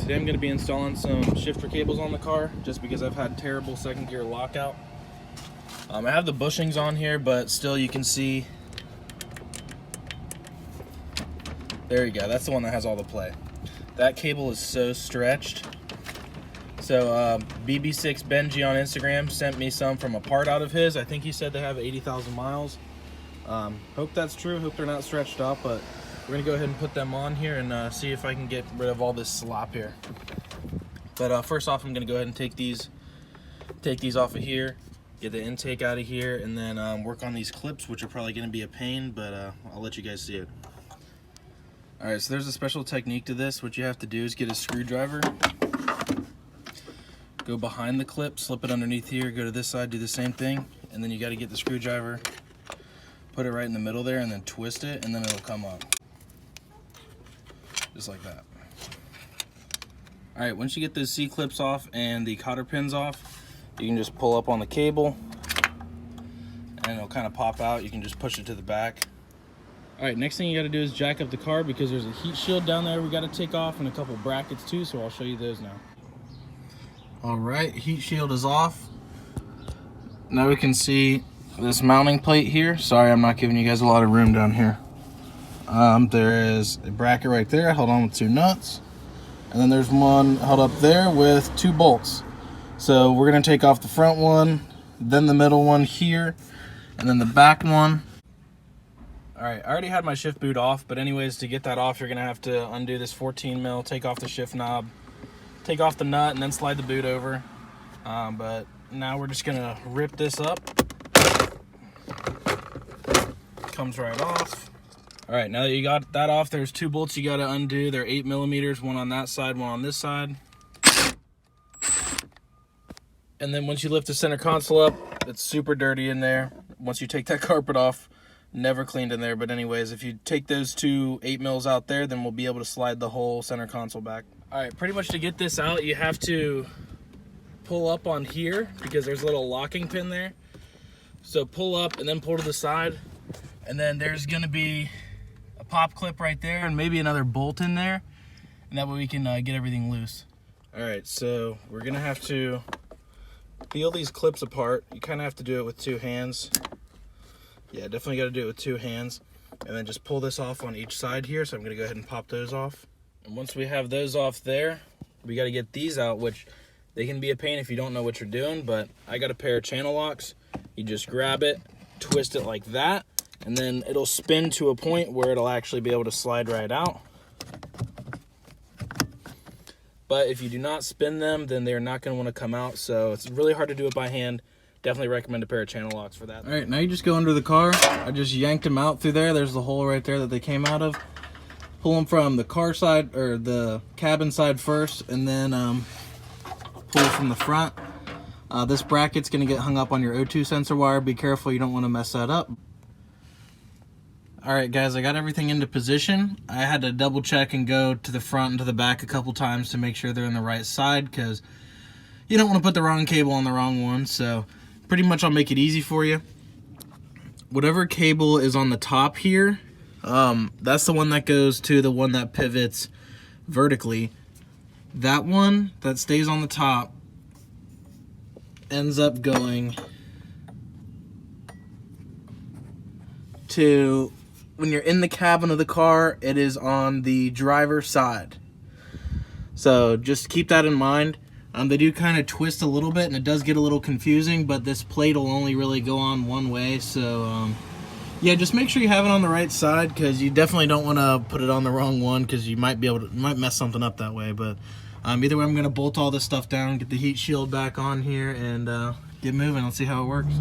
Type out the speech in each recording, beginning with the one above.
today I'm going to be installing some shifter cables on the car just because I've had terrible second gear lockout. I have the bushings on here, but still you can see. There you go, that's the one that has all the play. That cable is so stretched. So BB6 Benji on Instagram sent me some from a part out of his. I think he said they have 80,000 miles. Hope that's true, hope they're not stretched out, but we're gonna go ahead and put them on here and see if I can get rid of all this slop here. But first off, I'm gonna go ahead and take these off of here, get the intake out of here, and then work on these clips, which are probably gonna be a pain, but I'll let you guys see it. All right, so there's a special technique to this. What you have to do is get a screwdriver, go behind the clip, slip it underneath here, go to this side, do the same thing, and then you gotta get the screwdriver, put it right in the middle there, and then twist it, and then it'll come up. Just like that. All right, once you get those C-clips off and the cotter pins off, you can just pull up on the cable and it'll kind of pop out. You can just push it to the back. All right, next thing you gotta do is jack up the car because there's a heat shield down there we gotta take off and a couple brackets too, so I'll show you those now. All right, heat shield is off. Now we can see this mounting plate here. Sorry, I'm not giving you guys a lot of room down here. There is a bracket right there held on with 2 nuts, and then there's one held up there with 2 bolts. So we're gonna take off the front one, then the middle one here, and then the back one. All right, I already had my shift boot off, but anyways, to get that off, you're gonna have to undo this 14 mil, take off the shift knob, take off the nut, and then slide the boot over. But now we're just gonna rip this up. Comes right off. All right, now that you got that off, there's 2 bolts you gotta undo. They're 8 millimeters, one on that side, one on this side. And then once you lift the center console up, it's super dirty in there. Once you take that carpet off, never cleaned in there. But anyways, if you take those 2 8 mils out there, then we'll be able to slide the whole center console back. All right, pretty much to get this out, you have to pull up on here because there's a little locking pin there. So pull up and then pull to the side. And then there's gonna be a pop clip right there and maybe another bolt in there. And that way we can get everything loose. All right, so we're gonna have to peel these clips apart. You kind of have to do it with 2 hands. Yeah, definitely gotta do it with 2 hands. And then just pull this off on each side here. So I'm gonna go ahead and pop those off. And once we have those off there, we gotta get these out, which they can be a pain if you don't know what you're doing, but I got a pair of channel locks. You just grab it, twist it like that, and then it'll spin to a point where it'll actually be able to slide right out. But if you do not spin them, then they're not gonna wanna come out, so it's really hard to do it by hand. Definitely recommend a pair of channel locks for that. All right, now you just go under the car. I just yanked them out through there. There's the hole right there that they came out of. Pull them from the car side, or the cabin side first, and then pull from the front. This bracket's gonna get hung up on your O2 sensor wire. Be careful, you don't wanna mess that up. All right, guys, I got everything into position. I had to double check and go to the front and to the back a couple times to make sure they're in the right side because you don't want to put the wrong cable on the wrong one. So pretty much I'll make it easy for you. Whatever cable is on the top here, that's the one that goes to the one that pivots vertically. That one that stays on the top ends up going to, when you're in the cabin of the car, it is on the driver's side. So just keep that in mind. They do kind of twist a little bit and it does get a little confusing, but this plate will only really go on one way. So yeah, just make sure you have it on the right side because you definitely don't want to put it on the wrong one because you might might mess something up that way. But either way, I'm going to bolt all this stuff down, get the heat shield back on here, and get moving. Let's see how it works.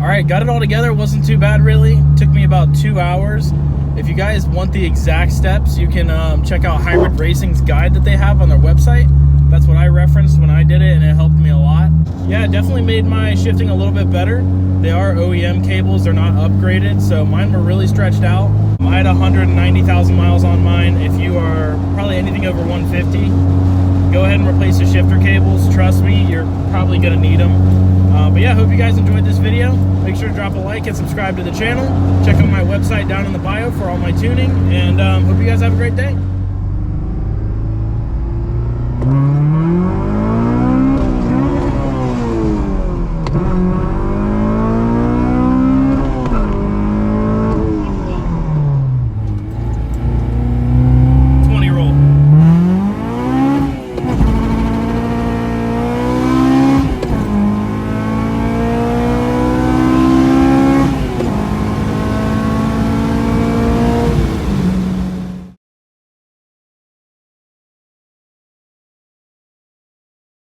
All right, got it all together. It wasn't too bad, really. It took me about 2 hours. If you guys want the exact steps, you can check out Hybrid Racing's guide that they have on their website. That's what I referenced when I did it, and it helped me a lot. Yeah, it definitely made my shifting a little bit better. They are OEM cables, they're not upgraded, so mine were really stretched out. I had 190,000 miles on mine. If you are probably anything over 150, go ahead and replace the shifter cables. Trust me, you're probably gonna need them. But yeah, hope you guys enjoyed this video. Make sure to drop a like and subscribe to the channel. Check out my website down in the bio for all my tuning, and hope you guys have a great day.